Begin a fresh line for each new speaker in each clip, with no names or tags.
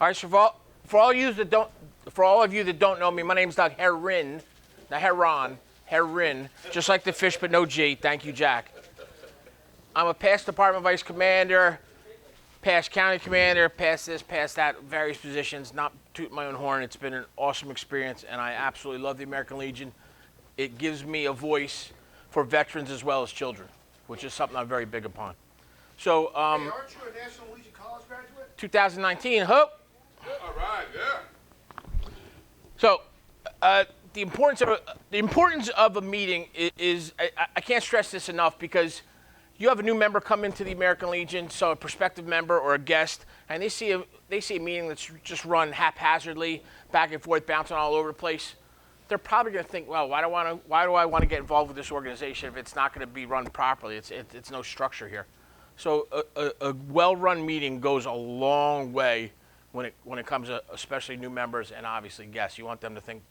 All right, so for all of you that don't know me, my name's Doug Herrin, not Herrin, just like the fish, but no G. Thank you, Jack. I'm a past department vice commander, past county commander, past this, past that, various positions. Not toot my own horn. It's been an awesome experience, and I absolutely love the American Legion. It gives me a voice for veterans as well as children, which is something I'm very big upon. So,
hey, aren't you a National Legion College graduate?
2019, hope.
All right, yeah.
So, the importance of a meeting is I can't stress this enough, because you have a new member come into the American Legion, so a prospective member or a guest, and they see a meeting that's just run haphazardly, back and forth, bouncing all over the place. They're probably going to think, well, why do I want to get involved with this organization if it's not going to be run properly? It's no structure here. So a well-run meeting goes a long way when it comes to especially new members and obviously guests. You want them to think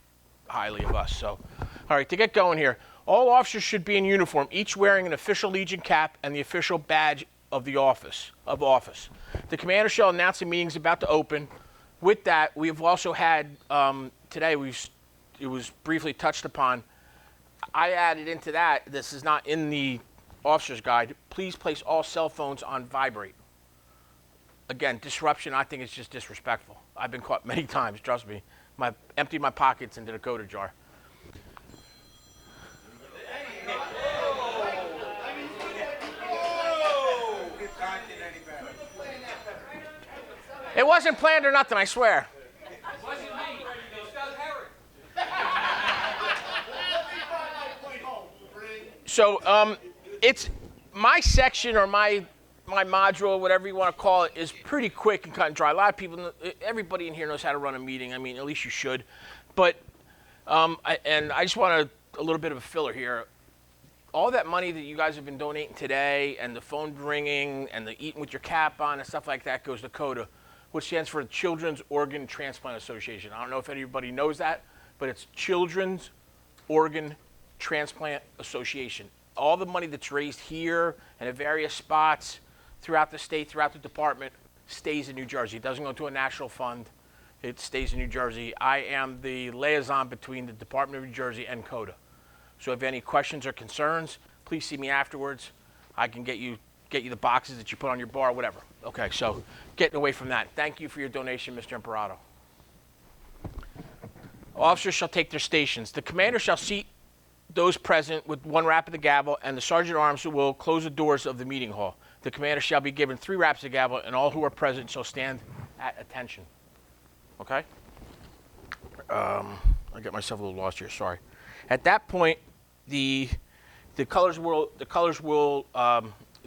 highly of us. So, all right, to get going here, all officers should be in uniform, each wearing an official Legion cap and the official badge of the office. The commander shall announce the meeting's about to open. With that, we have also had today. It was briefly touched upon. I added into that. This is not in the officer's guide. Please place all cell phones on vibrate. Again, disruption, I think, is just disrespectful. I've been caught many times, trust me. Emptied my pockets into the coda jar. It wasn't planned or nothing, I swear.
It wasn't me. It's Doug Herrin.
So it's my section or my module, whatever you want to call it, is pretty quick and cut and dry. A lot of people, everybody in here knows how to run a meeting. I mean, at least you should. But, I just want a little bit of a filler here. All that money that you guys have been donating today, and the phone ringing, and the eating with your cap on, and stuff like that, goes to CODA, which stands for the Children's Organ Transplant Association. I don't know if anybody knows that, but it's Children's Organ Transplant Association. All the money that's raised here and at various spots throughout the state, throughout the department, stays in New Jersey. It doesn't go to a national fund. It stays in New Jersey. I am the liaison between the Department of New Jersey and CODA. So if you have any questions or concerns, please see me afterwards. I can get you the boxes that you put on your bar, whatever. Okay, so getting away from that. Thank you for your donation, Mr. Imperato. Officers shall take their stations. The commander shall seat those present with one rap of the gavel, and the sergeant at arms will close the doors of the meeting hall. The commander shall be given 3 raps of the gavel, and all who are present shall stand at attention. Okay? I got myself a little lost here. Sorry. At that point, the colors will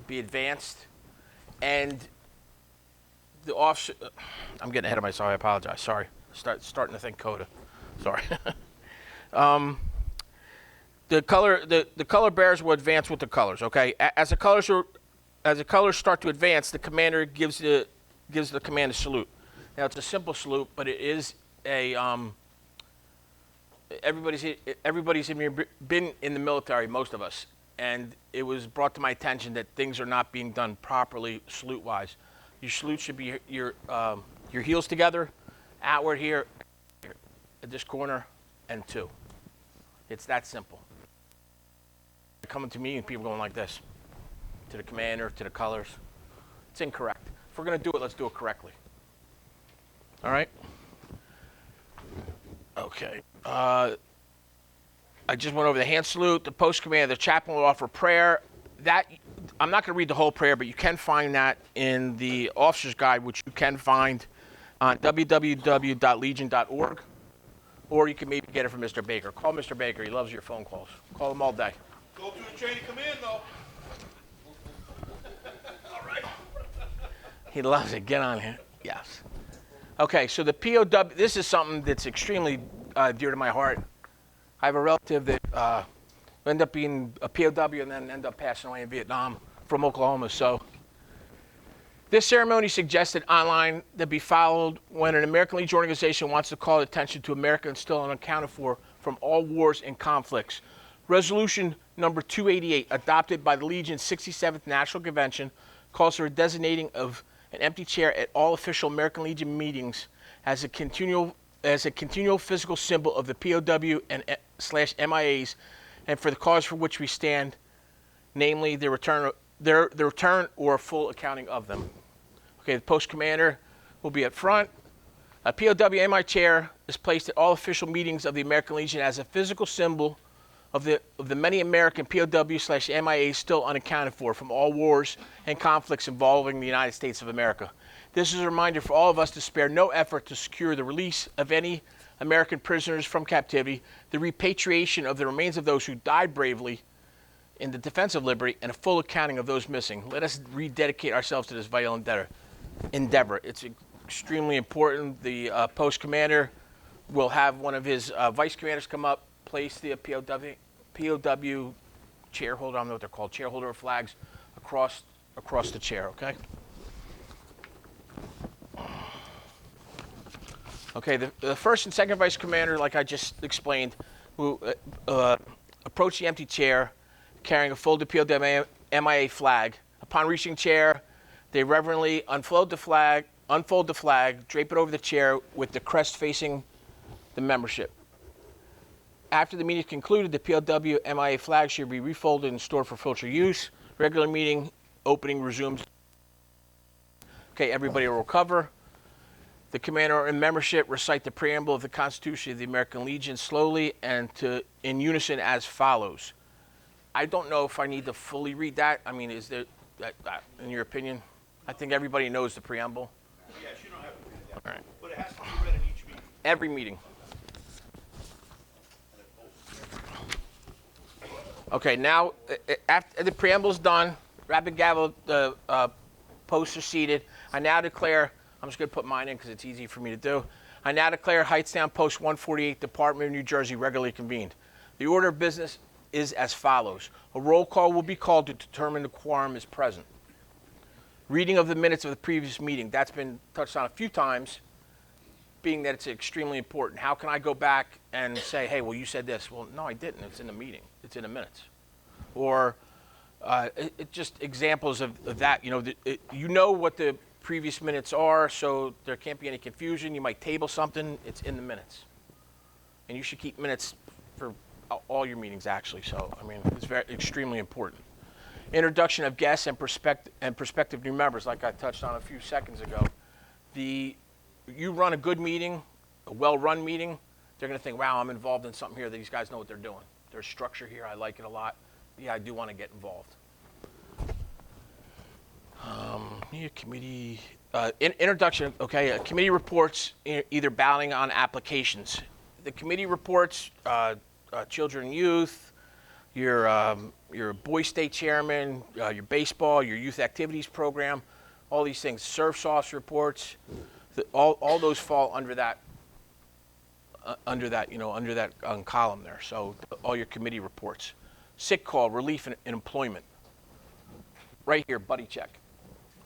be advanced, and the officer. I'm getting ahead of myself. I apologize. Sorry. Starting to think CODA. Sorry. The color bearers will advance with the colors. Okay. As the colors start to advance, the commander gives the command to salute. Now it's a simple salute, but it is a everybody's been in the military, most of us, and it was brought to my attention that things are not being done properly salute-wise. Your salute should be your heels together, outward here, at this corner, and 2. It's that simple. Coming to me and people going like this, to the commander, to the colors. It's incorrect. If we're going to do it, let's do it correctly. All right? Okay. I just went over the hand salute, the post command, the chaplain will offer prayer. That I'm not going to read the whole prayer, but you can find that in the officer's guide, which you can find on www.legion.org, or you can maybe get it from Mr. Baker. Call Mr. Baker. He loves your phone calls. Call him all day.
Go through the chain of command, though. All right.
He loves it. Get on here. Yes. Okay, so the POW, this is something that's extremely dear to my heart. I have a relative that ended up being a POW and then ended up passing away in Vietnam from Oklahoma. So this ceremony suggested online that be followed when an American Legion organization wants to call attention to Americans still unaccounted for from all wars and conflicts. Resolution number 288, adopted by the Legion's 67th National Convention, calls for a designating of an empty chair at all official American Legion meetings as a continual physical symbol of the POW and / MIAs, and for the cause for which we stand, namely the return or full accounting of them. Okay, the post commander will be up front. A POW MI chair is placed at all official meetings of the American Legion as a physical symbol of the many American POW / MIAs still unaccounted for from all wars and conflicts involving the United States of America. This is a reminder for all of us to spare no effort to secure the release of any American prisoners from captivity, the repatriation of the remains of those who died bravely in the defense of liberty, and a full accounting of those missing. Let us rededicate ourselves to this vital endeavor. It's extremely important. The post commander will have one of his vice commanders come up, place the POW chair holder, I don't know what they're called, chair holder flags across the chair, okay? Okay, the first and second vice commander, like I just explained, will approach the empty chair carrying a folded POW MIA flag. Upon reaching chair, they reverently unfold the flag, drape it over the chair with the crest facing the membership. After the meeting is concluded, the POW MIA flag should be refolded and stored for future use. Regular meeting opening resumes. Okay, everybody will recover. The commander and membership recite the preamble of the Constitution of the American Legion slowly and in unison as follows. I don't know if I need to fully read that. I mean, is there, in your opinion? I think everybody knows the preamble.
Yes, you don't have to read that.
All right.
But it has to be read in each meeting.
Every meeting. Okay, now, after the preamble's done, rapid gavel, the posts are seated. I now declare, I'm just going to put mine in because it's easy for me to do. I now declare Hightstown Post 148, Department of New Jersey, regularly convened. The order of business is as follows. A roll call will be called to determine the quorum is present. Reading of the minutes of the previous meeting. That's been touched on a few times, being that it's extremely important. How can I go back and say, hey, well, you said this. Well, no, I didn't. It's in the meeting. It's in the minutes. Or just examples of that. You know what the previous minutes are, so there can't be any confusion. You might table something. It's in the minutes. And you should keep minutes for all your meetings, actually. So, I mean, it's extremely important. Introduction of guests and prospective new members, like I touched on a few seconds ago. You run a good meeting, a well-run meeting, they're going to think, wow, I'm involved in something here. These guys know what they're doing. There's structure here. I like it a lot. Yeah, I do want to get involved. Committee introduction. Okay, committee reports either balloting on applications. The committee reports, children and youth, your boy state chairman, your baseball, your youth activities program, all these things. Surf sauce reports, all those fall under that column there. So all your committee reports. Sick call, relief, and employment. Right here, buddy check.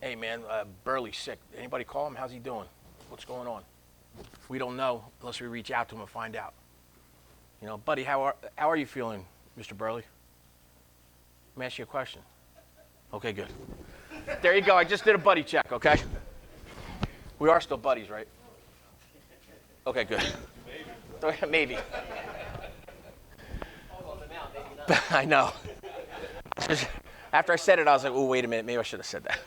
Hey man, Burley's sick. Anybody call him? How's he doing? What's going on? We don't know unless we reach out to him and find out. Buddy, how are you feeling, Mr. Burley? Let me ask you a question. Okay, good. There you go. I just did a buddy check, okay? We are still buddies, right? Okay, good. Maybe. I know. After I said it, I was like, oh, wait a minute. Maybe I should have said that.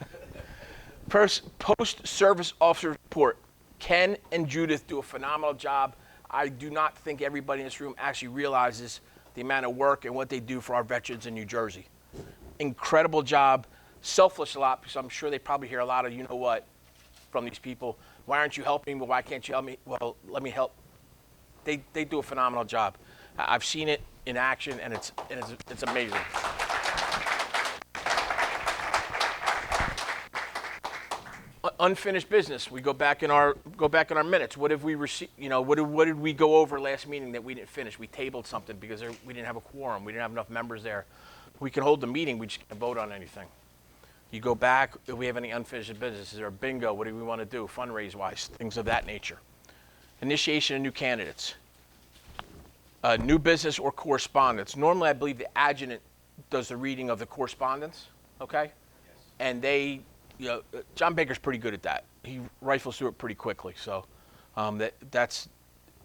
Post-service officer report. Ken and Judith do a phenomenal job. I do not think everybody in this room actually realizes the amount of work and what they do for our veterans in New Jersey. Incredible job. Selfless a lot, because I'm sure they probably hear a lot of you-know-what from these people. Why aren't you helping me? Why can't you help me? Well, let me help. They do a phenomenal job. I've seen it in action, and it's amazing. Unfinished business. We go back in our minutes. What have we received? What did we go over last meeting that we didn't finish? We tabled something because we didn't have a quorum. We didn't have enough members there. We can hold the meeting. We just can't vote on anything. You go back. Do we have any unfinished business? Is there a bingo? What do we want to do, fundraise-wise? Things of that nature. Initiation of new candidates. New business or correspondence. Normally, I believe the adjutant does the reading of the correspondence. Okay. Yes. And they John Baker's pretty good at that. He rifles through it pretty quickly. So that's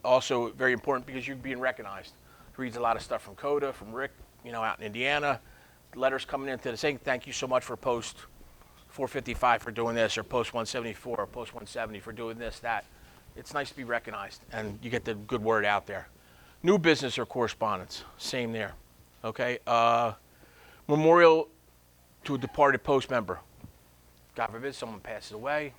also very important because you're being recognized. He reads a lot of stuff from Coda, from Rick, out in Indiana. Letters coming into the saying, thank you so much for post 455 for doing this, or post 174, or post 170 for doing this, that. It's nice to be recognized, and you get the good word out there. New business or correspondence, same there. Okay. Memorial to a departed post member. God forbid someone passes away.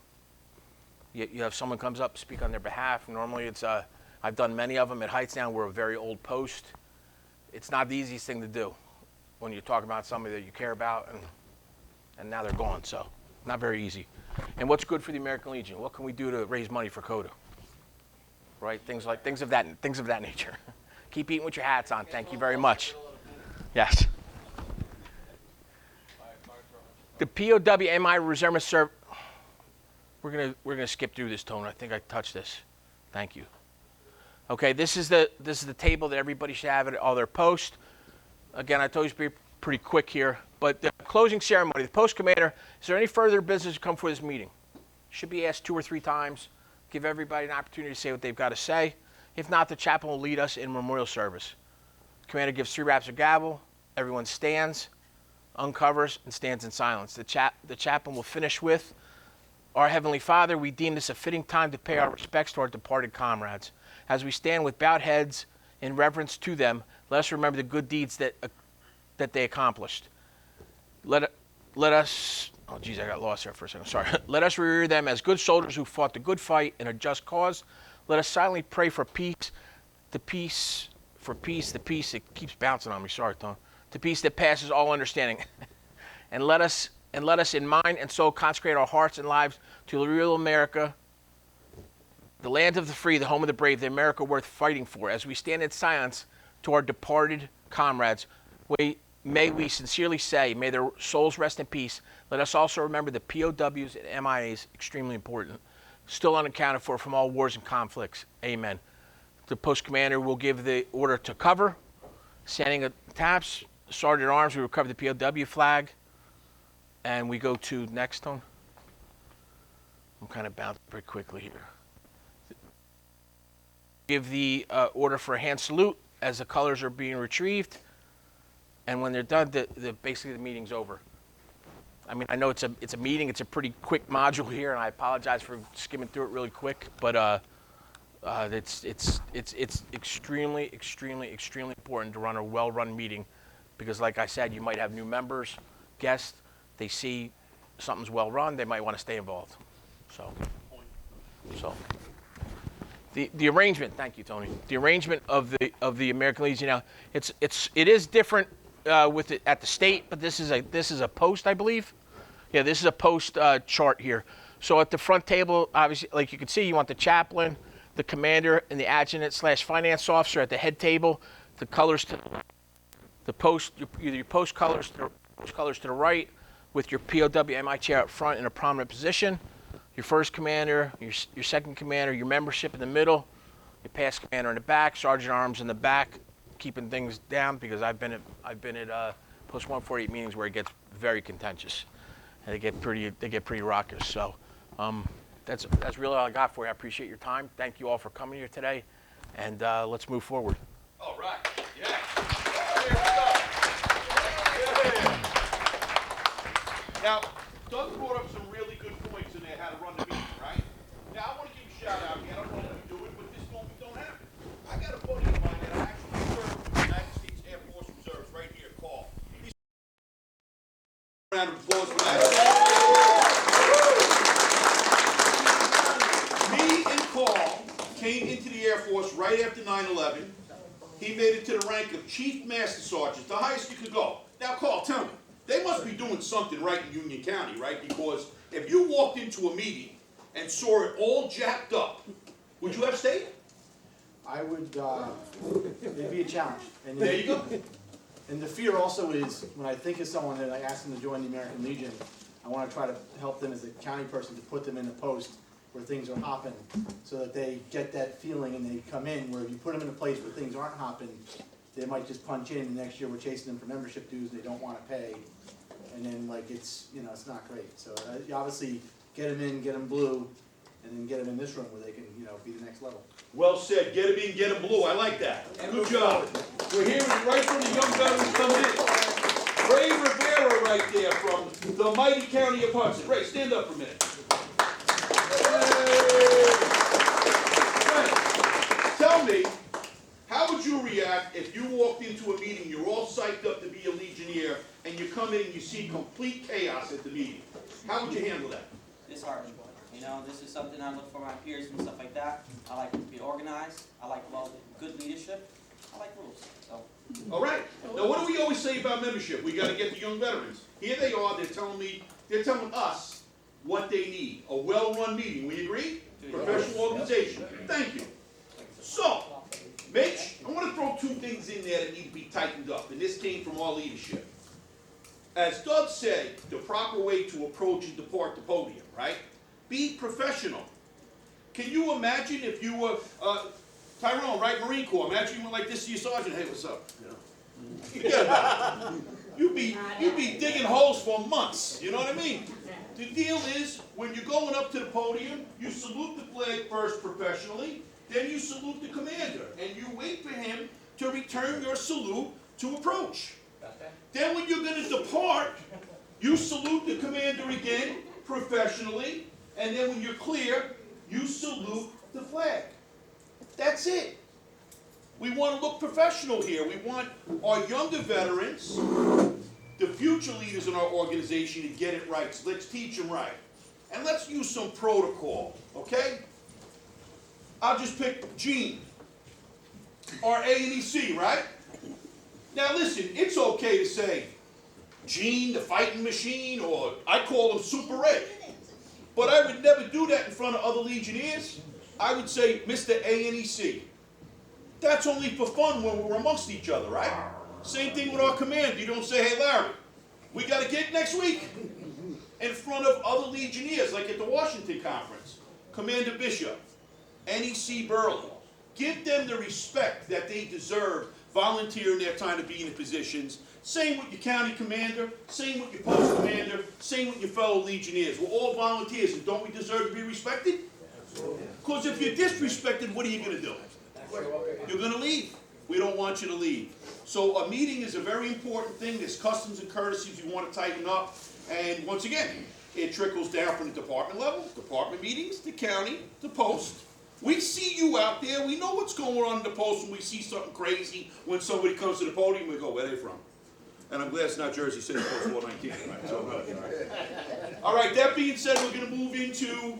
You have someone comes up, speak on their behalf. Normally it's, I've done many of them at Hightstown. We're a very old post. It's not the easiest thing to do when you talk about somebody that you care about and now they're gone, so not very easy. And what's good for the American Legion? What can we do to raise money for Coda? Right, things of that nature. Keep eating with your hats on. Thank you very much. Yes. The POW-MI Reserve Serve. We're gonna skip through this, Tone. I think I touched this. Thank you. Okay, this is the table that everybody should have at all their posts. Again, I told you to be pretty quick here, but the closing ceremony, the post commander, is there any further business to come for this meeting? Should be asked 2 or 3 times. Give everybody an opportunity to say what they've got to say. If not, the chaplain will lead us in memorial service. The commander gives 3 raps of gavel. Everyone stands, uncovers, and stands in silence. The chaplain will finish with, Our Heavenly Father, we deem this a fitting time to pay our respects to our departed comrades. As we stand with bowed heads in reverence to them, let us remember the good deeds that they accomplished. Let us, oh geez, I got lost there for a second, sorry. Let us revere them as good soldiers who fought the good fight in a just cause. Let us silently pray for peace, the peace, it keeps bouncing on me, sorry, Tom. The peace that passes all understanding. and let us in mind and soul consecrate our hearts and lives to the real America, the land of the free, the home of the brave, the America worth fighting for. As we stand in silence to our departed comrades, may we sincerely say, may their souls rest in peace. Let us also remember the POWs and MIAs, extremely important, still unaccounted for from all wars and conflicts. Amen. The post commander will give the order to cover. Standing at taps, Sergeant at Arms, we recover the POW flag. And we go to next, Tone. I'm kind of bouncing pretty quickly here. Give the order for a hand salute as the colors are being retrieved. And when they're done, basically the meeting's over. I mean, I know it's a meeting. It's a pretty quick module here, and I apologize for skimming through it really quick. But it's extremely, extremely, extremely important to run a well-run meeting, because, like I said, you might have new members, guests. They see something's well-run, they might want to stay involved. So the arrangement. Thank you, Tony. The arrangement of the American Legion. Now, it is different with it at the state, but this is a post, I believe. Yeah, this is a post chart here. So at the front table, obviously, like you can see, you want the chaplain, the commander, and the adjutant/finance officer at the head table. The colors to the post, either your post colors to the right, with your POW-MI chair up front in a prominent position. Your first commander, your second commander, your membership in the middle, your past commander in the back, sergeant at arms in the back, keeping things down, because I've been at post 148 meetings where it gets very contentious, and they get pretty raucous. So that's really all I got for you. I appreciate your time. Thank you all for coming here today, and let's move forward.
All right. Yeah. Here we go. Now, Doug brought up some really good points in there, how to run the meeting, right? Now, I want to give a shout out. I don't know if we do it, but this moment don't happen. I got a buddy of mine that actually served in the United States Air Force Reserves right here, Carl. Round of applause for that. Me and Carl came into the Air Force right after 9/11. He made it to the rank of Chief Master Sergeant, the highest you could go. Now, Carl, tell me. They must be doing something right in Union County, right? Because if you walked into a meeting and saw it all jacked up, would you have stayed?
I would, it'd be a challenge. And
There you go.
And the fear also is, when I think of someone that I ask them to join the American Legion, I want to try to help them as a county person to put them in a post where things are hopping, so that they get that feeling and they come in, where if you put them in a place where things aren't hopping, they might just punch in, and next year we're chasing them for membership dues they don't want to pay. and then like it's, you know, it's not great. So you obviously get them in, get them blue, and then get them in this room where they can, you know, be the next level.
Well said. Get him in, get him blue. I like that. Good job. We're hearing it right from the young veterans coming in. Ray Rivera right there from the mighty county of Hudson. Ray, stand up for a minute. Ray, tell me, how would you react if you walked into a meeting, you're all psyched up to be a Legionnaire, and you come in and you see complete chaos at the meeting? How would you handle that?
Disheartening. You know, this is something I look for my peers and stuff like that. I like to be organized. I like good leadership. I like rules. So.
All right. Now, what do we always say about membership? We got to get the young veterans. Here they are. They're telling us what they need. A well-run meeting. We agree? Professional organization. Thank you. So, Mitch, I want to throw two things in there that need to be tightened up, and this came from our leadership. As Doug said, the proper way to approach and depart the podium, right? Be professional. Can you imagine if you were Tyrone, right, Marine Corps? Imagine you went like this to your sergeant. Hey, what's up? Forget about it. You'd be digging holes for months. You know what I mean? The deal is, when you're going up to the podium, you salute the flag first professionally, then you salute the commander, and you wait for him to return your salute to approach. Then when you're going to depart, you salute the commander again professionally, and then when you're clear, you salute the flag. That's it. We want to look professional here. We want our younger veterans, the future leaders in our organization, to get it right. So let's teach them right. And let's use some protocol, okay? I'll just pick Gene, our A&EC, right? Now listen, it's okay to say Gene, the fighting machine, or I call him Super Ray. But I would never do that in front of other Legionnaires. I would say Mr. A&EC. That's only for fun when we're amongst each other, right? Same thing with our commander. You don't say, hey Larry, we got a gig next week. In front of other Legionnaires, like at the Washington Conference. Commander Bishop, NEC Burley. Give them the respect that they deserve volunteering their time to be in the positions. Same with your county commander, same with your post commander, same with your fellow Legionnaires. We're all volunteers, and don't we deserve to be respected? Because if you're disrespected, what are you going to do? You're going to leave. We don't want you to leave. So a meeting is a very important thing. There's customs and courtesies we want to tighten up. And once again, it trickles down from the department level, department meetings, the county, the post. We see you out there. We know what's going on in the post when we see something crazy. When somebody comes to the podium, we go, where are they from? And I'm glad it's not Jersey City, Post 419. Right? So, all right, that being said, we're going to move into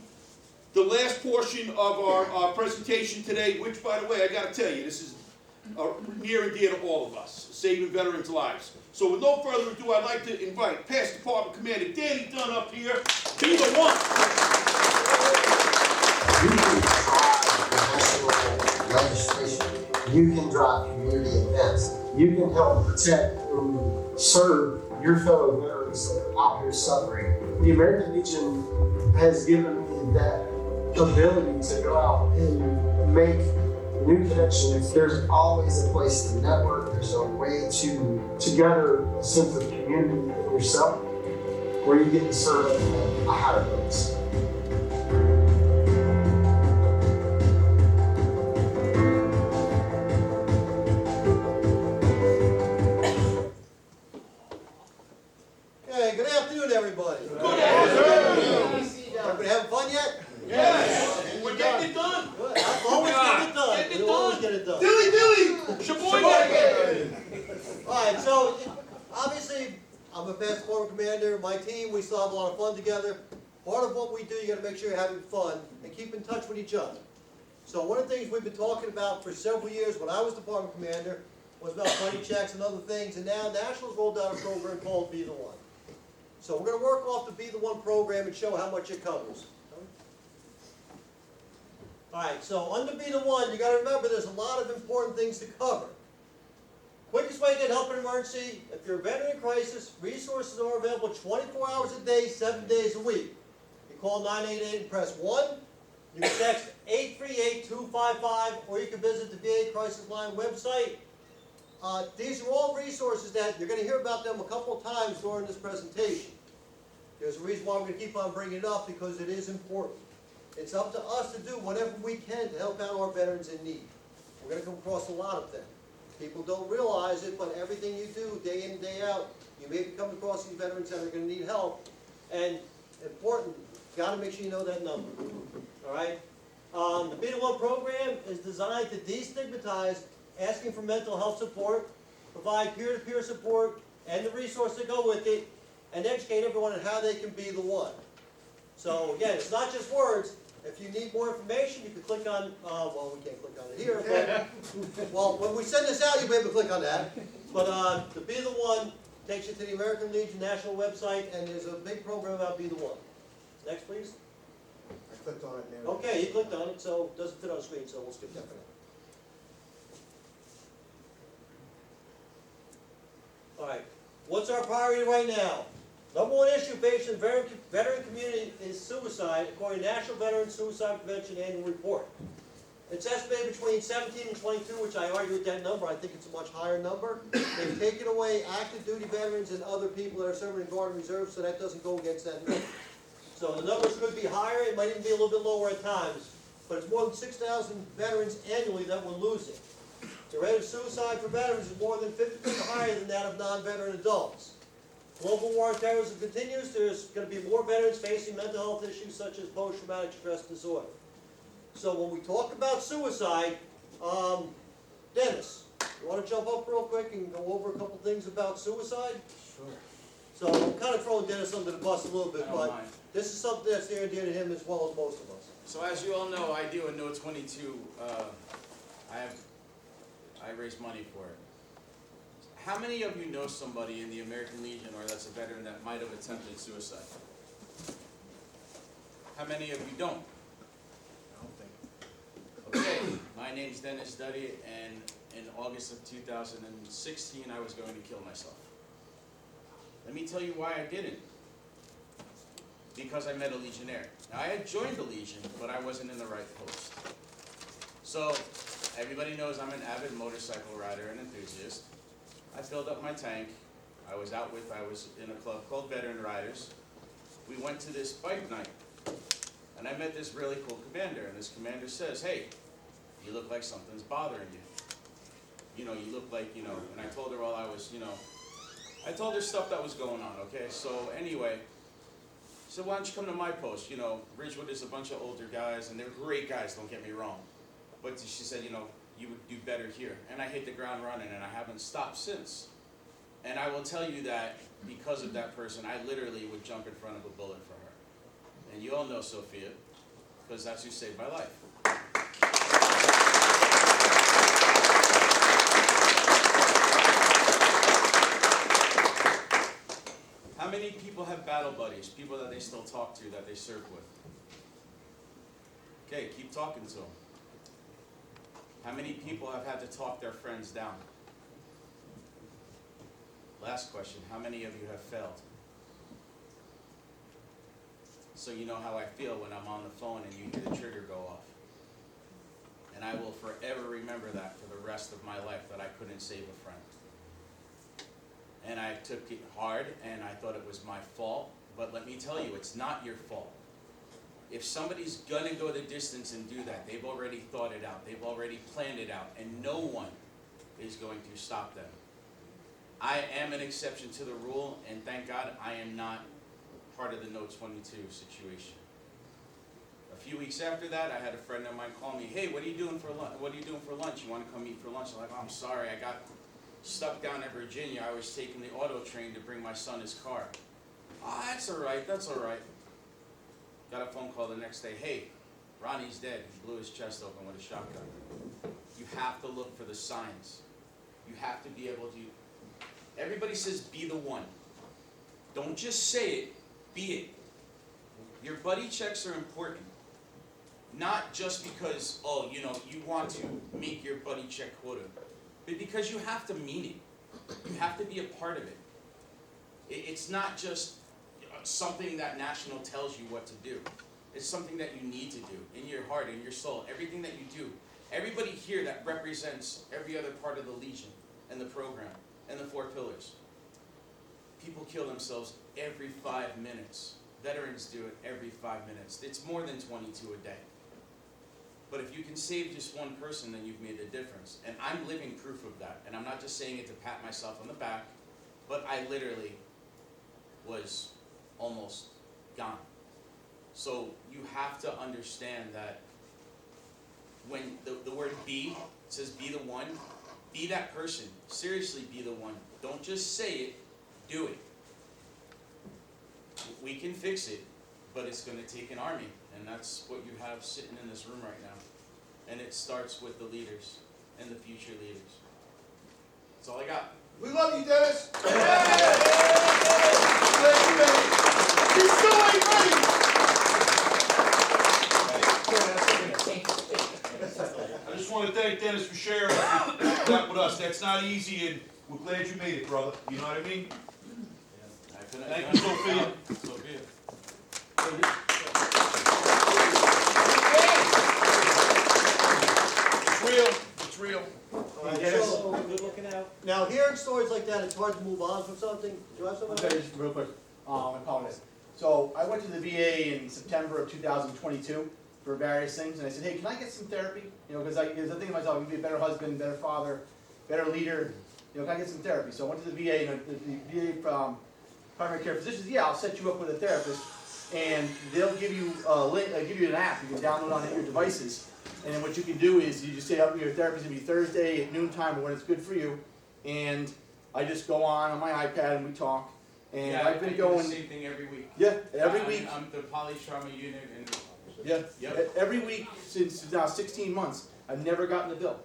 the last portion of our presentation today, which, by the way, I got to tell you, this is near and dear to all of us, saving veterans' lives. So with no further ado, I'd like to invite Past Department Commander Dan Dunn up here. Be the one.
You can drive national legislation. You can drive community events. You can help protect and serve your fellow veterans that are out here suffering. The American Legion has given me that ability to go out and make new connections. There's always a place to network. There's a way to gather a sense of community in yourself where you get to serve at a higher place.
Hey, good afternoon, everybody.
Good afternoon.
Everybody having fun yet?
Yes. We're getting it done.
Good. I'm always getting it done.
Get it
We always
done.
get it done.
Dilly. Shaboy.
All right, so obviously I'm a past department commander. My team, we still have a lot of fun together. Part of what we do, you got to make sure you're having fun and keep in touch with each other. So one of the things we've been talking about for several years when I was department commander was about buddy checks and other things, and now Nationals rolled out a program called Be the One. So we're going to work off the Be the One program and show how much it covers. All right, so under Be the One, you got to remember there's a lot of important things to cover. Quickest way to get help in an emergency, if you're a veteran in crisis, resources are available 24 hours a day, 7 days a week. You call 988 and press 1. You can text 838-255, or you can visit the VA Crisis Line website. These are all resources that you're going to hear about them a couple of times during this presentation. There's a reason why we're going to keep on bringing it up, because it is important. It's up to us to do whatever we can to help out our veterans in need. We're going to come across a lot of them. People don't realize it, but everything you do, day in and day out, you may come across these veterans that are going to need help. And important, got to make sure you know that number. All right? The Be the One program is designed to destigmatize asking for mental health support, provide peer-to-peer support, and the resources that go with it, and educate everyone on how they can be the one. So again, it's not just words. If you need more information, you can click on, well, we can't click on it here, but, well, when we send this out, you'll be able to click on that. But the Be the One takes you to the American Legion national website, and there's a big program about Be the One. Next, please.
I clicked on it now.
Okay, you clicked on it, so it doesn't fit on the screen, so we'll skip that for now. All right, what's our priority right now? Number one issue facing the veteran community is suicide, according to National Veteran Suicide Prevention Annual Report. It's estimated between 17 and 22, which I argue with that number. I think it's a much higher number. They've taken away active duty veterans and other people that are serving in Guard and Reserve, so that doesn't go against that number. So the numbers could be higher, it might even be a little bit lower at times, but it's more than 6,000 veterans annually that we're losing. The rate of suicide for veterans is more than 50% higher than that of non-veteran adults. Global war on terrorism continues. There's going to be more veterans facing mental health issues such as post-traumatic stress disorder. So when we talk about suicide, Dennis, you want to jump up real quick and go over a couple things about suicide?
Sure.
So I'm kind of throwing Dennis under the bus a little bit,
I don't
but
mind.
this is something that's near and dear to him as well as most of us.
So as you all know, I do a No 22. I raise money for it. How many of you know somebody in the American Legion or that's a veteran that might have attempted suicide? How many of you don't? Okay, my name's Dennis Duddy, and in August of 2016, I was going to kill myself. Let me tell you why I didn't. Because I met a Legionnaire. Now, I had joined the Legion, but I wasn't in the right post. So, everybody knows I'm an avid motorcycle rider and enthusiast. I filled up my tank. I was in a club called Veteran Riders. We went to this bike night, and I met this really cool commander, and this commander says, hey, you look like something's bothering you. You know, you look like, and I told her while I was, I told her stuff that was going on, okay? So anyway, so why don't you come to my post? Ridgewood is a bunch of older guys, and they're great guys, don't get me wrong. But she said, you would do better here. And I hit the ground running, and I haven't stopped since. And I will tell you that because of that person, I literally would jump in front of a bullet for her. And you all know Sophia, because that's who saved my life. How many people have battle buddies, people that they still talk to, that they serve with? Okay, keep talking to them. How many people have had to talk their friends down? Last question, how many of you have failed? So you know how I feel when I'm on the phone and you hear the trigger go off. And I will forever remember that for the rest of my life, that I couldn't save a friend. And I took it hard, and I thought it was my fault, but let me tell you, it's not your fault. If somebody's gonna go the distance and do that, they've already thought it out, they've already planned it out, and no one is going to stop them. I am an exception to the rule, and thank God I am not part of the No 22 situation. A few weeks after that, I had a friend of mine call me, hey, what are you doing for lunch? What are you doing for lunch? You want to come meet for lunch? I'm like, oh, I'm sorry, I got stuck down in Virginia. I was taking the auto train to bring my son his car. Ah, that's all right, that's all right. Got a phone call the next day, hey, Ronnie's dead. He blew his chest open with a shotgun. You have to look for the signs. You have to be able to, everybody says be the one. Don't just say it, be it. Your buddy checks are important. Not just because, oh, you want to make your buddy check quota, but because you have to mean it. You have to be a part of it. It's not just something that National tells you what to do. It's something that you need to do in your heart, in your soul, everything that you do. Everybody here that represents every other part of the Legion, and the program and the 4 pillars. People kill themselves every 5 minutes. Veterans do it every 5 minutes. It's more than 22 a day. But if you can save just one person, then you've made a difference. And I'm living proof of that. And I'm not just saying it to pat myself on the back, but I literally was almost gone. So you have to understand that when the word be, it says be the one, be that person. Seriously, be the one. Don't just say it, do it. We can fix it, but it's going to take an army, and that's what you have sitting in this room right now. And it starts with the leaders and the future leaders. That's all I got.
We love you, Dennis. I just want to thank Dennis for sharing that with us. That's not easy, and we're glad you made it, brother. You know what I mean? Thank you, Sophia.
Sophia.
It's real. It's real.
So, now hearing stories like that, it's hard to move on from something. Do you have something?
Okay, just real quick, I apologize. So I went to the VA in September of 2022 for various things, and I said, hey, can I get some therapy? You know, because I was thinking to myself, I can be a better husband, better father, better leader. You know, can I get some therapy? So I went to the VA, and the VA primary care physicians, yeah, I'll set you up with a therapist, and they'll give you a link, give you an app you can download on your devices. And then what you can do is you just say, your therapy's gonna be Thursday at noontime or when it's good for you. And I just go on my iPad and we talk. And
Yeah,
I've been
I do
going.
the same thing every week.
Yeah, every week.
I'm the polytrauma unit, and
Yeah,
Yep.
every week since now 16 months, I've never gotten a bill.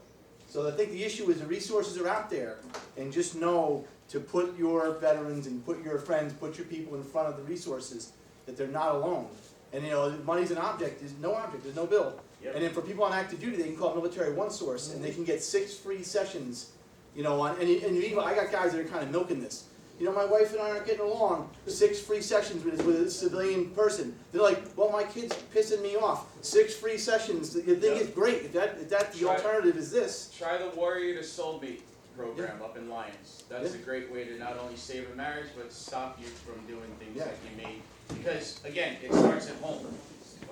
So I think the issue is the resources are out there, and just know to put your veterans and put your friends, put your people in front of the resources, that they're not alone. And you know, money's an object, there's no object, there's no bill.
Yep.
And then for people on active duty, they can call Military One Source, and they can get 6 free sessions, you know, and even, I got guys that are kind of milking this. You know, my wife and I aren't getting along, 6 free sessions with a civilian person. They're like, well, my kid's pissing me off. 6 free sessions, you think
Yep.
it's great, if that the
Try-
alternative is this.
try the Warrior to Soulmate program up in Lyons. That's a great way to not only save a marriage, but stop you from doing things
Yeah.
that you may. Because again, it starts at home,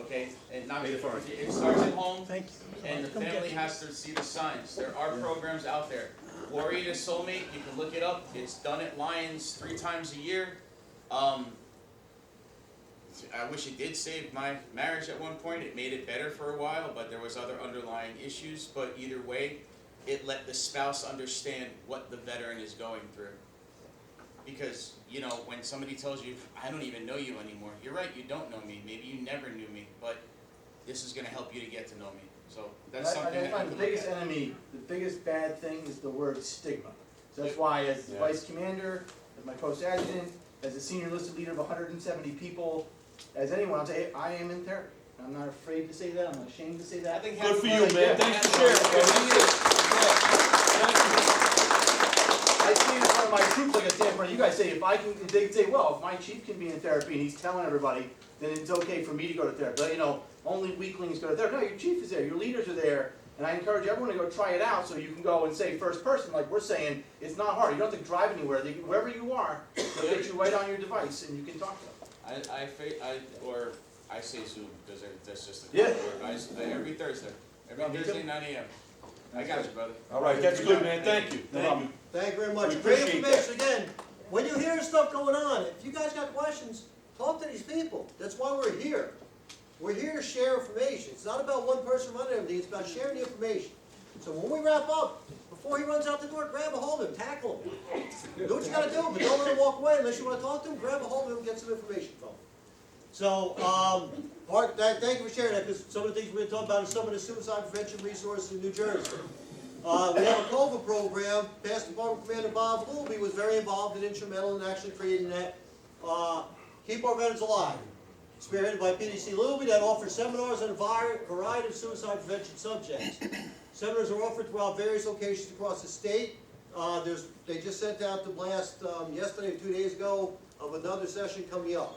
okay? And not it starts at home, and the family has to see the signs. There are programs out there. Warrior to Soulmate, you can look it up. It's done at Lyons 3 times a year. I wish it did save my marriage at one point. It made it better for a while, but there was other underlying issues. But either way, it let the spouse understand what the veteran is going through. Because, you know, when somebody tells you, I don't even know you anymore, you're right, you don't know me. Maybe you never knew me, but this is going to help you to get to know me. So that's something that you
find
can
the
look
biggest
at.
enemy, the biggest bad thing is the word stigma. So that's
Yeah.
why as vice commander, as my post adjutant, as a senior listed leader of 170 people, as anyone, I'll say, I am in therapy. I'm not afraid to say that, I'm not ashamed to say that.
I think
Good for you,
having-
man. Thanks for sharing.
I stand in front of my troops like I stand in front of you guys, say, if they say, well, if my chief can be in therapy and he's telling everybody, then it's okay for me to go to therapy. But, you know, only weaklings go to therapy. No, your chief is there, your leaders are there, and I encourage everyone to go try it out so you can go and say first person, like we're saying, it's not hard. You don't have to drive anywhere. Wherever you are, they'll get you right on your device and you can talk to them.
I say Zoom, because that's just a
Yeah.
word. Every Thursday,
No, me
Thursday,
too.
9 a.m. I got you, brother.
All right, that's good, man. Thank you.
No
Thank
problem.
you.
Thank you very much.
We
Great
appreciate
information. Again, when you hear stuff going on, if you guys got questions, talk to these people. That's why we're here. We're here to share information. It's not about one person running everything, it's about sharing the information. So when we wrap up, before he runs out the door, grab a hold of him, tackle him. Do what you gotta do, but don't let him walk away unless you wanna talk to him, grab a hold of him, get some information from him. So, thank you for sharing that, because some of the things we're gonna talk about is some of the suicide prevention resources in New Jersey. We have a COVA program. Past Department Commander Bob Luby was very involved and instrumental in actually creating that. Keep Our Veterans Alive, spearheaded by PDC Luby, that offers seminars on a variety of suicide prevention subjects. Seminars are offered throughout various locations across the state. They just sent out the blast yesterday or 2 days ago of another session coming up.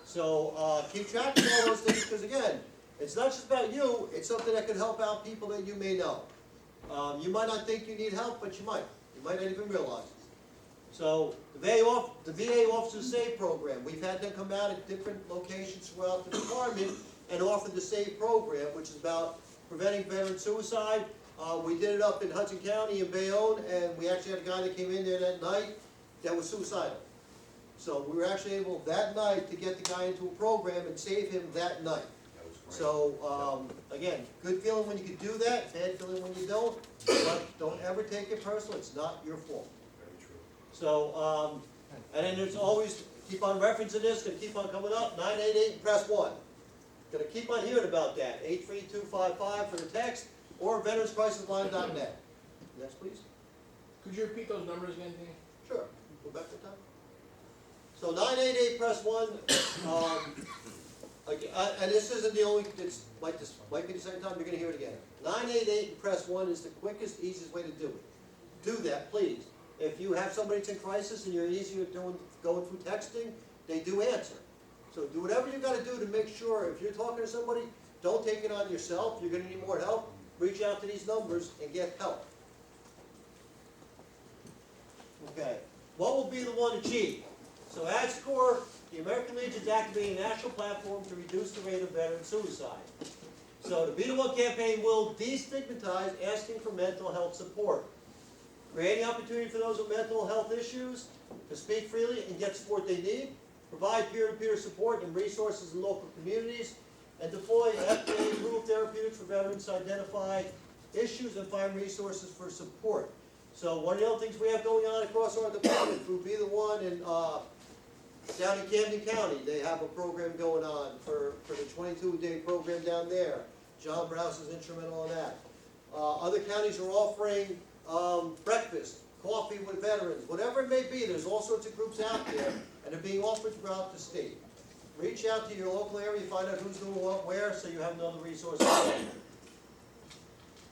So keep track of all those things, because again, it's not just about you, it's something that can help out people that you may know. You might not think you need help, but you might. You might not even realize it. So the VA Officer Save Program, we've had them come out at different locations throughout the department and offer the Save Program, which is about preventing veteran suicide. We did it up in Hudson County in Bayonne, and we actually had a guy that came in there that night that was suicidal. So we were actually able that night to get the guy into a program and save him that night. So, again, good feeling when you can do that, bad feeling when you don't, but don't ever take it personal, it's not your fault. So, and then there's always, keep on referencing this, gonna keep on coming up, 988 and press 1. Gonna keep on hearing about that, 83255 for the text, or veteranscrisisline.net. Next, please.
Could you repeat those numbers again, Dean?
Sure, go back to the top. So 988 press 1, again, and this isn't the only, this might be the second time you're gonna hear it again. 988 and press 1 is the quickest, easiest way to do it. Do that, please. If you have somebody that's in crisis and you're easier going through texting, they do answer. So do whatever you gotta do to make sure, if you're talking to somebody, don't take it on yourself, you're gonna need more help, reach out to these numbers and get help. Okay, what will be the one achieved? So AdScore, the American Legion is activating a national platform to reduce the rate of veteran suicide. So the Be the One campaign will destigmatize asking for mental health support, creating opportunity for those with mental health issues to speak freely and get support they need, provide peer-to-peer support and resources in local communities, and deploy FDA-approved therapeutics for veterans to identify issues and find resources for support. So one of the other things we have going on across our department through Be the One and down in Camden County, they have a program going on for the 22-day program down there. John Browse is instrumental in that. Other counties are offering breakfast, coffee with veterans, whatever it may be. There's all sorts of groups out there, and they're being offered throughout the state. Reach out to your local area, find out who's doing what, where, so you have another resource.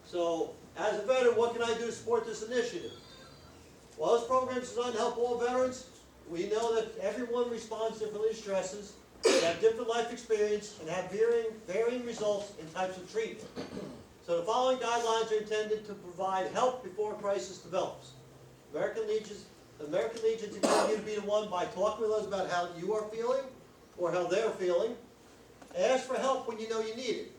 So, as a veteran, what can I do to support this initiative? Well, this program is designed to help all veterans. We know that everyone responds differently to stresses, they have different life experience, and have varying results in types of treatment. So the following guidelines are intended to provide help before a crisis develops. American Legion's encourage you to be the one by talking with us about how you are feeling or how they're feeling. Ask for help when you know you need it.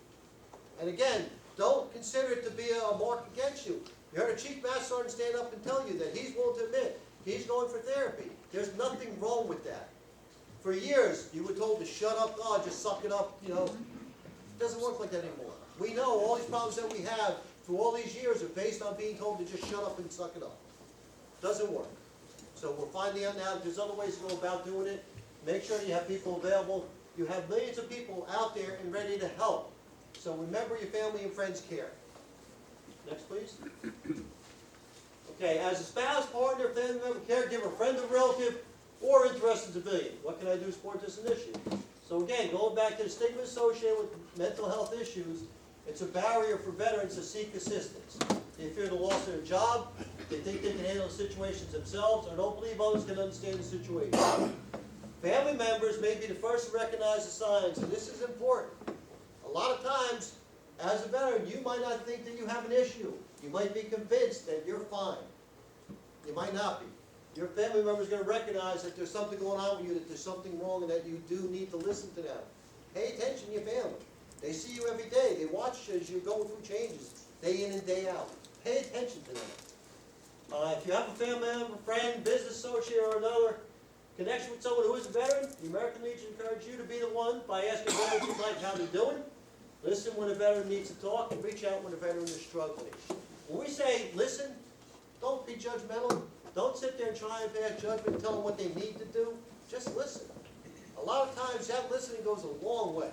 And again, don't consider it to be a mark against you. You heard a Chief Master Sergeant stand up and tell you that he's willing to admit he's going for therapy. There's nothing wrong with that. For years, you were told to shut up, oh, just suck it up, you know. It doesn't work like that anymore. We know all these problems that we have through all these years are based on being told to just shut up and suck it up. Doesn't work. So we're finding out now that there's other ways to go about doing it. Make sure you have people available. You have millions of people out there and ready to help. So remember your family and friends care. Next, please. Okay, as a spouse, partner, family member, caregiver, friend or relative, or interested civilian, what can I do to support this initiative? So again, going back to the stigma associated with mental health issues, it's a barrier for veterans to seek assistance. They fear the loss of their job, they think they can handle the situations themselves, or don't believe others can understand the situation. Family members may be the first to recognize the signs, and this is important. A lot of times, as a veteran, you might not think that you have an issue. You might be convinced that you're fine. You might not be. Your family member is going to recognize that there's something going on with you, that there's something wrong, and that you do need to listen to them. Pay attention to your family. They see you every day. They watch as you're going through changes, day in and day out. Pay attention to them. If you have a family member, friend, business associate, or another connection with someone who is a veteran, the American Legion encourages you to be the one by asking veterans in life how they're doing. Listen when a veteran needs to talk, and reach out when a veteran is struggling. When we say listen, don't be judgmental. Don't sit there and try and pass judgment and tell them what they need to do. Just listen. A lot of times that listening goes a long way.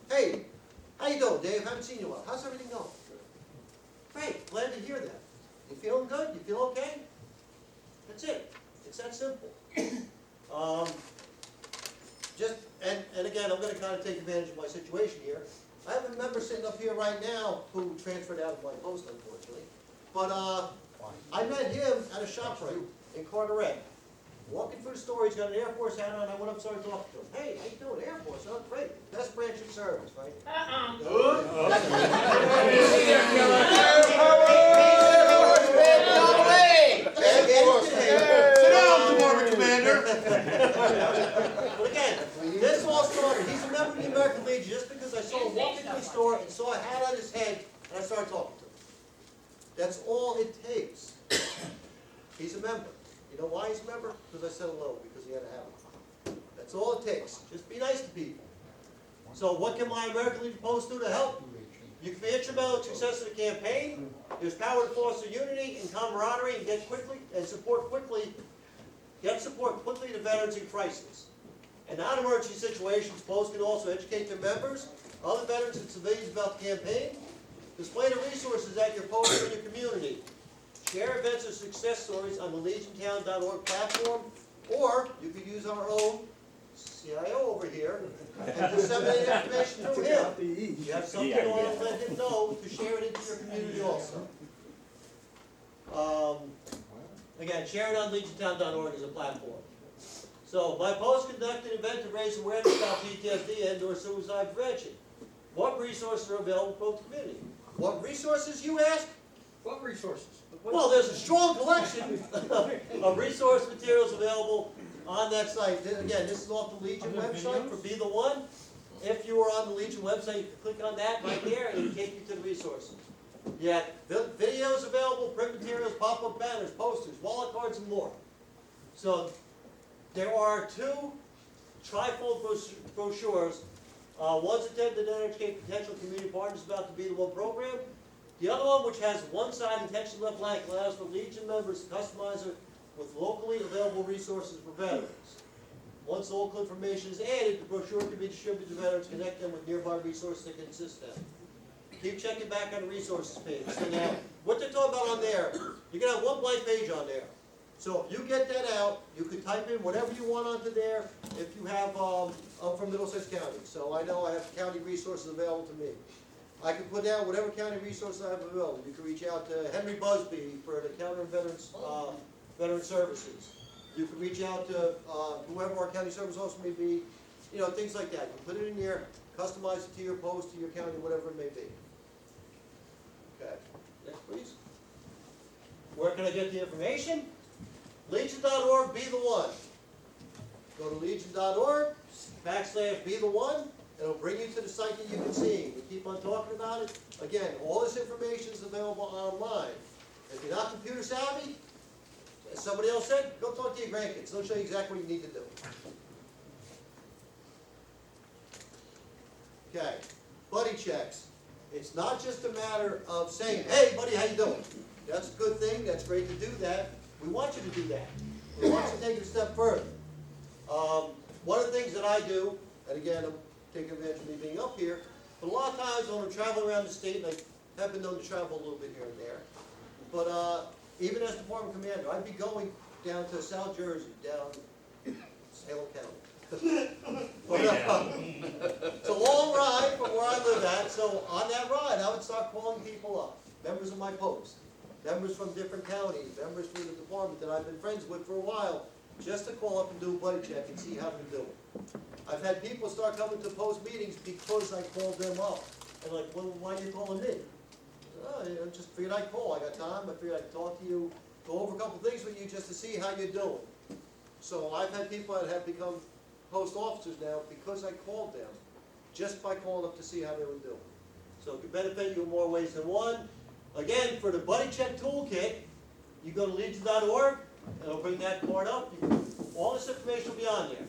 Hey, how you doing, Dave? Haven't seen you in a while. How's everything going? Great, glad to hear that. You feeling good? You feel okay? That's it. It's that simple. And again, I'm going to kind of take advantage of my situation here. I have a member sitting up here right now who transferred out of my post, unfortunately. But I met him at a ShopRite in Carteret. Walking through the store, he's got an Air Force hat on. I went up and started talking to him. Hey, how you doing? Air Force, huh? Great. Best branch of service, right? beside his head, and I started talking to him. That's all it takes. He's a member. You know why he's a member? Because I said hello, because he had a habit. That's all it takes. Just be nice to people. So what can my American Legion Post do to help? You can be instrumental in the success of the campaign. There's power to foster unity and camaraderie and get support quickly to veterans in crisis. In non-emergency situations, Post can also educate their members, other veterans and civilians about the campaign, display the resources at your post in your community, share events or success stories on the legiontown.org platform, or you could use our own CIO over here and disseminate information through him. You have something you want to let him know to share it into your community also. Again, share it on legiontown.org as a platform. So, my post conducted an event to raise awareness about PTSD and/or suicide prevention. What resources are available for the community? What resources, you ask?
What resources?
Well, there's a strong collection of resource materials available on that site. Again, this is off the Legion website for Be the One. If you are on the Legion website, you can click on that right there and it'll take you to the resources. You have videos available, print materials, pop-up banners, posters, wallet cards, and more. So there are two trifold brochures. One's intended to educate potential community partners about the Be the One program. The other one, which has one side intentionally left blank, allows for Legion members to customize it with locally available resources for veterans. Once the local information is added, the brochure can be distributed to veterans, connect them with nearby resources that can assist them. Keep checking back on the resources page. So now, what they're talking about on there, you're going to have one blank page on there. So if you get that out, you can type in whatever you want onto there. If you have, I'm from Middlesex County, so I know I have county resources available to me. I can put down whatever county resources I have available. You can reach out to Henry Busby for the County Veterans Veteran Services. You can reach out to whoever our county service officer may be. You know, things like that. You put it in there, customize it to your post, to your county, whatever it may be. Okay, next please. Where can I get the information? Legion.org, Be the One. Go to legion.org, /Be the One. It'll bring you to the site that you've been seeing. We keep on talking about it. Again, all this information is available online. If you're not computer savvy, as somebody else said, go talk to your grandkids. They'll show you exactly what you need to do. Okay, buddy checks. It's not just a matter of saying, hey buddy, how you doing? That's a good thing, that's great to do that. We want you to do that. We want you to take it a step further. One of the things that I do, and again, I'm taking advantage of me being up here, but a lot of times when I'm traveling around the state, and I have been known to travel a little bit here and there, but even as department commander, I'd be going down to South Jersey, down Salem County. It's a long ride from where I live at, so on that ride, I would start calling people up, members of my post, members from different counties, members from the department that I've been friends with for a while, just to call up and do a buddy check and see how they're doing. I've had people start coming to post meetings because I called them up. And like, well, why are you calling me? Oh, I just figured I'd call. I got time. I figured I'd talk to you, go over a couple things with you just to see how you're doing. So I've had people that have become post officers now because I called them, just by calling up to see how they were doing. So it could benefit you in more ways than one. Again, for the Buddy Check Toolkit, you go to legion.org, and it'll bring that part up. All this information will be on there.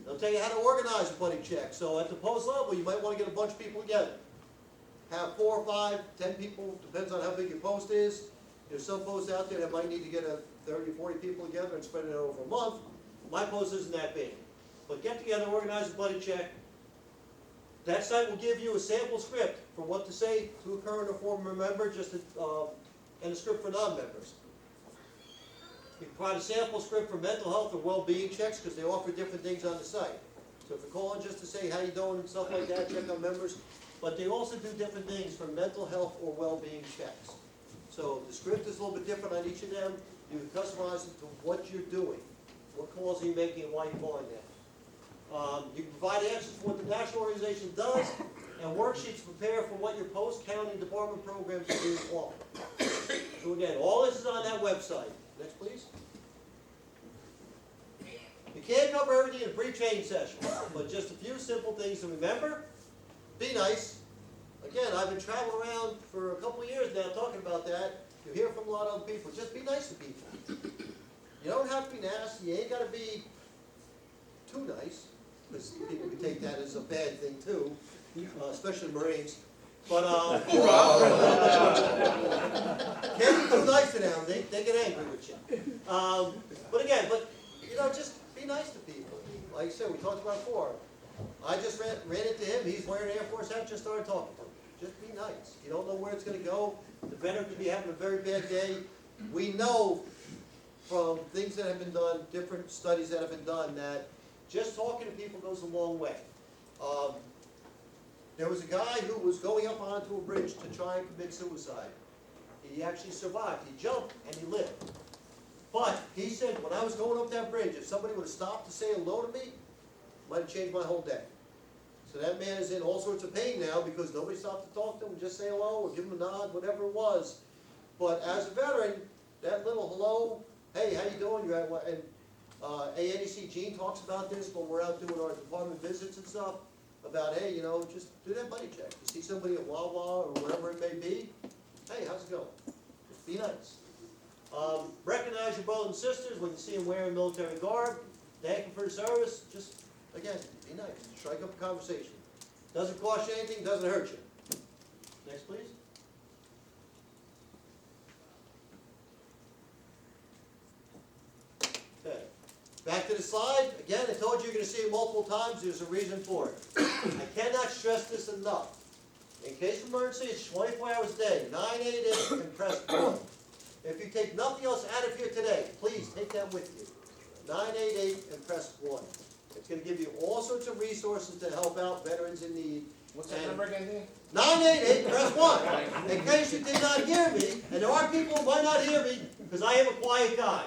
They'll tell you how to organize a buddy check. So at the post level, you might want to get a bunch of people together. Have 4 or 5, 10 people, depends on how big your post is. There's some posts out there that might need to get 30 or 40 people together and spread it out over a month. My post isn't that big. But get together, organize a buddy check. That site will give you a sample script for what to say to a current or former member, just and a script for non-members. You can provide a sample script for mental health or well-being checks because they offer different things on the site. So if you're calling just to say how you doing and stuff like that, check on members. But they also do different things for mental health or well-being checks. So the script is a little bit different on each of them. You can customize it to what you're doing. What calls are you making and why you're calling them. You can provide answers for what the national organization does and worksheets to prepare for what your post-county department programs are being offered. So again, all this is on that website. Next, please. You can't cover everything in a brief training session, but just a few simple things to remember. Be nice. again, I've been traveling around for a couple of years now talking about that. You hear from a lot of other people, just be nice to people. You don't have to be nasty, you ain't gotta be too nice, because people can take that as a bad thing too, especially Marines. But, can't be too nice to them, they get angry with you. But again, just be nice to people. Like I said, we talked about before. I just ran into him, he's wearing an Air Force hat, just started talking to him. Just be nice. You don't know where it's gonna go. The veteran could be having a very bad day. We know from things that have been done, different studies that have been done, that just talking to people goes a long way. There was a guy who was going up onto a bridge to try and commit suicide. He actually survived. He jumped and he lived. But he said, when I was going up that bridge, if somebody would have stopped to say hello to me, it might have changed my whole day. So that man is in all sorts of pain now because nobody stopped to talk to him and just say hello or give him a nod, whatever it was. But as a veteran, that little hello, hey, how you doing? You're at what? And ANEC Gene talks about this when we're out doing our department visits and stuff, about, hey, just do that buddy check. You see somebody at Wawa or whatever it may be, hey, how's it going? Just be nice. Recognize your brothers and sisters when you see them wearing military garb. Thank them for the service. Just, again, be nice. Strike up a conversation. Doesn't cost you anything, doesn't hurt you. Next, please. Okay. Back to the slide. Again, I told you you're going to see it multiple times. There's a reason for it. I cannot stress this enough. In case of emergency, it's 24 hours a day. 988 and press 1. If you take nothing else out of here today, please take that with you. 988 and press 1. It's going to give you all sorts of resources to help out veterans in need.
What's that number again?
988, press 1. In case you did not hear me, and there are people who might not hear me, because I am a quiet guy.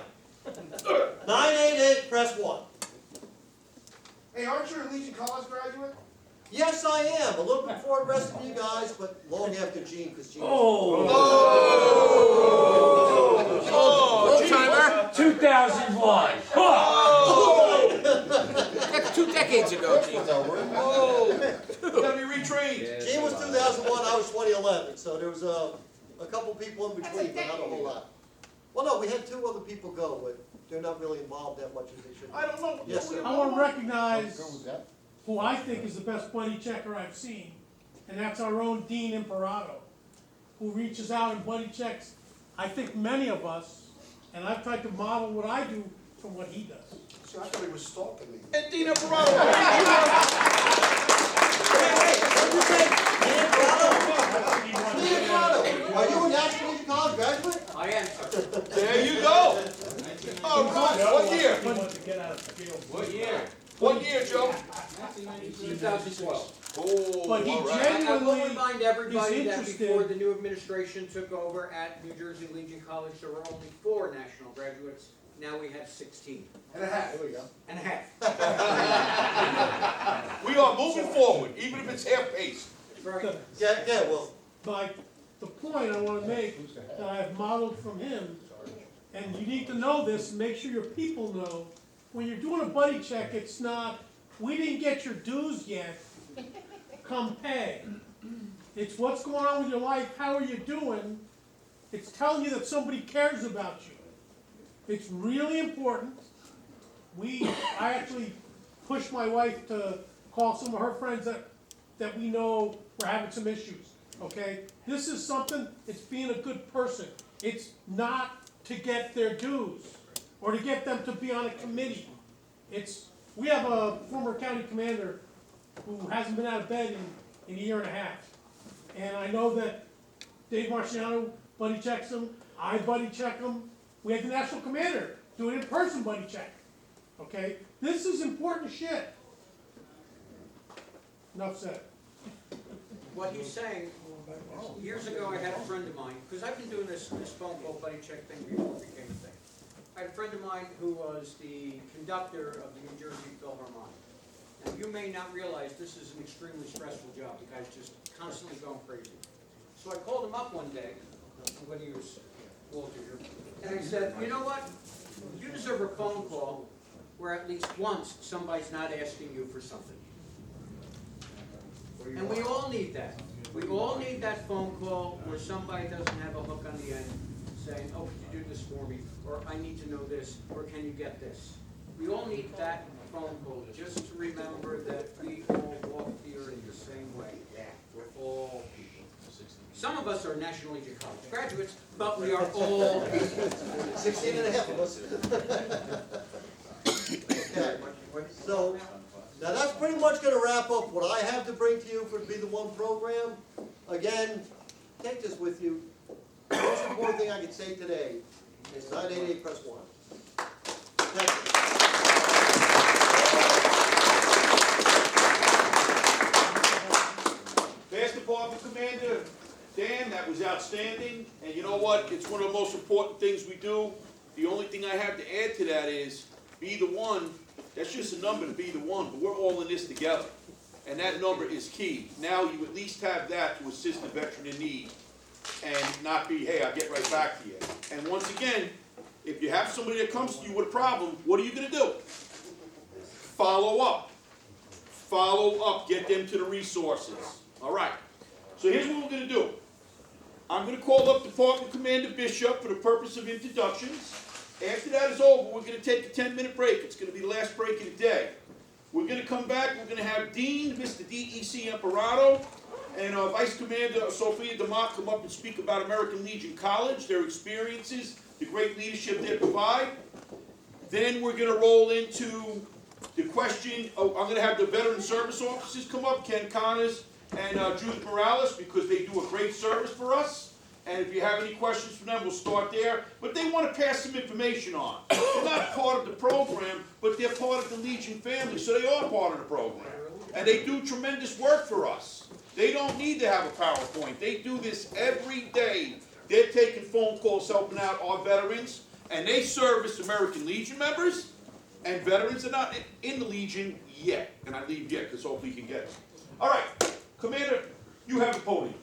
988, press 1.
Hey, aren't you a Legion College graduate?
Yes, I am. A little before the rest of you guys, but long after Gene, because Gene.
Old-timer.
2001.
That's 2 decades ago, Gene.
Gotta be retrained.
Gene was 2001, I was 2011, so there was a couple people in between, but not a whole lot. Well, no, we had 2 other people go, but they're not really involved that much as they should be.
I don't know.
Yes, sir.
I want to recognize who I think is the best buddy checker I've seen, and that's our own Dean Imperato, who reaches out and buddy checks, I think, many of us, and I've tried to model what I do from what he does.
See, I thought he was stalking me.
And Dina Parado.
What'd you say? Dean Imperato, are you a National Legion College graduate?
I am, sir.
There you go. Oh, God, what year?
He wants to get out of the field.
What year?
What year, Joe?
2012.
Oh,
But he
all right.
I will
genuinely
remind everybody
is
that
interested.
before the new administration took over at New Jersey Legion College, there were only 4 national graduates. Now we have 16
And a half. There we go.
and a half.
We are moving forward, even if it's half-paced.
Right.
Yeah, well,
But the point I want to make that I've modeled from him, and you need to know this and make sure your people know, when you're doing a buddy check, it's not, we didn't get your dues yet, come pay. It's what's going on with your life, how are you doing? It's telling you that somebody cares about you. It's really important. I actually pushed my wife to call some of her friends that we know were having some issues, okay? This is something, it's being a good person. It's not to get their dues or to get them to be on a committee. We have a former county commander who hasn't been out of bed in a year and a half. And I know that Dave Marciano buddy checks him, I buddy check him. We had the national commander do an in-person buddy check, okay? This is important shit. Enough said.
What he's saying, years ago I had a friend of mine, because I've been doing this phone call buddy check thing before it became a thing. I had a friend of mine who was the conductor of the New Jersey Philharmonic. Now, you may not realize this is an extremely stressful job. The guy's just constantly going crazy. So I called him up one day, when he was Walter here, and I said, you know what? You deserve a phone call where at least once somebody's not asking you for something. And we all need that. We all need that phone call where somebody doesn't have a hook on the end saying, oh, could you do this for me? Or I need to know this, or can you get this? We all need that phone call, just to remember that we all walk here in the same way. We're all people. Some of us are National Legion College graduates, but we are all people.
16 and a half of us. Okay, so, now that's pretty much gonna wrap up what I have to bring to you for Be the One program. Again, take this with you. The most important thing I can say today is 988 press 1. Thank you.
Fast Department Commander Dan, that was outstanding, and you know what? It's one of the most important things we do. The only thing I have to add to that is, be the one, that's just a number to be the one, but we're all in this together. And that number is key. Now you at least have that to assist the veteran in need, and not be, hey, I'll get right back to you. And once again, if you have somebody that comes to you with a problem, what are you gonna do? Follow up. Follow up, get them to the resources. All right, so here's what we're gonna do. I'm gonna call up Department Commander Bishop for the purpose of introductions. After that is over, we're gonna take a 10-minute break. It's gonna be the last break of the day. We're gonna come back, we're gonna have Dean, Mr. DEC Imperato, and Vice Commander Sophia DeMott come up and speak about American Legion College, their experiences, the great leadership they provide. Then we're gonna roll into the question, I'm gonna have the veteran service officers come up, Ken Connors and Judith Morales, because they do a great service for us. And if you have any questions for them, we'll start there. But they want to pass some information on. They're not part of the program, but they're part of the Legion family, so they are part of the program. And they do tremendous work for us. They don't need to have a PowerPoint. They do this every day. They're taking phone calls, helping out our veterans, and they service American Legion members and veterans that are not in the Legion yet. And I leave yet, because hopefully you can get them. All right, Commander, you have the podium.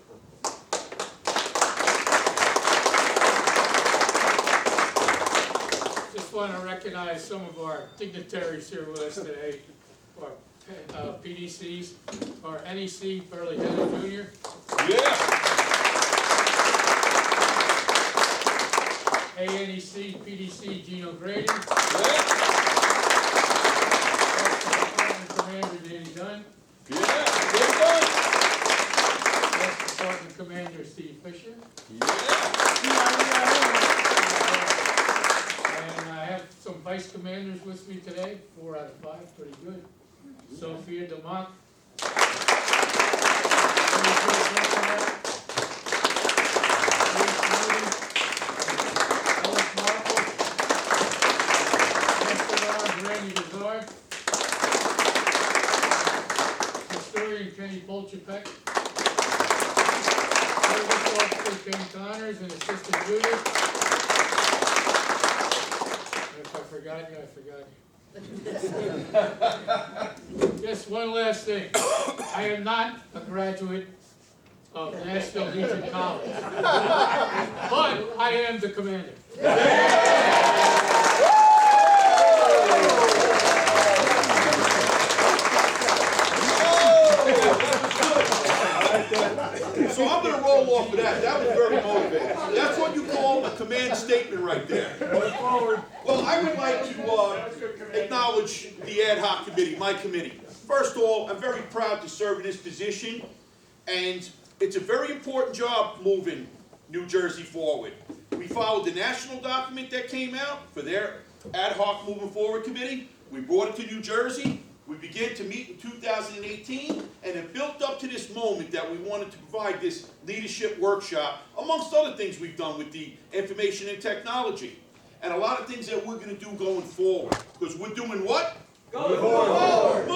Just want to recognize some of our dignitaries here with us today, our PDCs, our NEC Burley Henry Jr.
Yeah.
ANEC PDC Gino Grady.
Yeah.
Commander Dan Dunn.
Yeah. Well done.
Department Commander Steve Fisher.
Yeah.
And I have some vice commanders with me today, 4 out of 5, pretty good. Sophia DeMont. Historian Kenny Bolchepek. Service Officer Ken Connors and Assistant Judith. If I forgot you, I forgot you. Just one last thing. I am not a graduate of Nashville Legion College, but I am the commander.
So I'm going to roll off of that. That was very motivating. That's what you call a command statement right there. Well, I would like to acknowledge the ad hoc committee, my committee. First of all, I'm very proud to serve in this position, and it's a very important job moving New Jersey forward. We followed the national document that came out for their ad hoc moving forward committee. We brought it to New Jersey. We began to meet in 2018, and it built up to this moment that we wanted to provide this leadership workshop, amongst other things we've done with the information and technology. And a lot of things that we're going to do going forward. Because we're doing what? Going forward!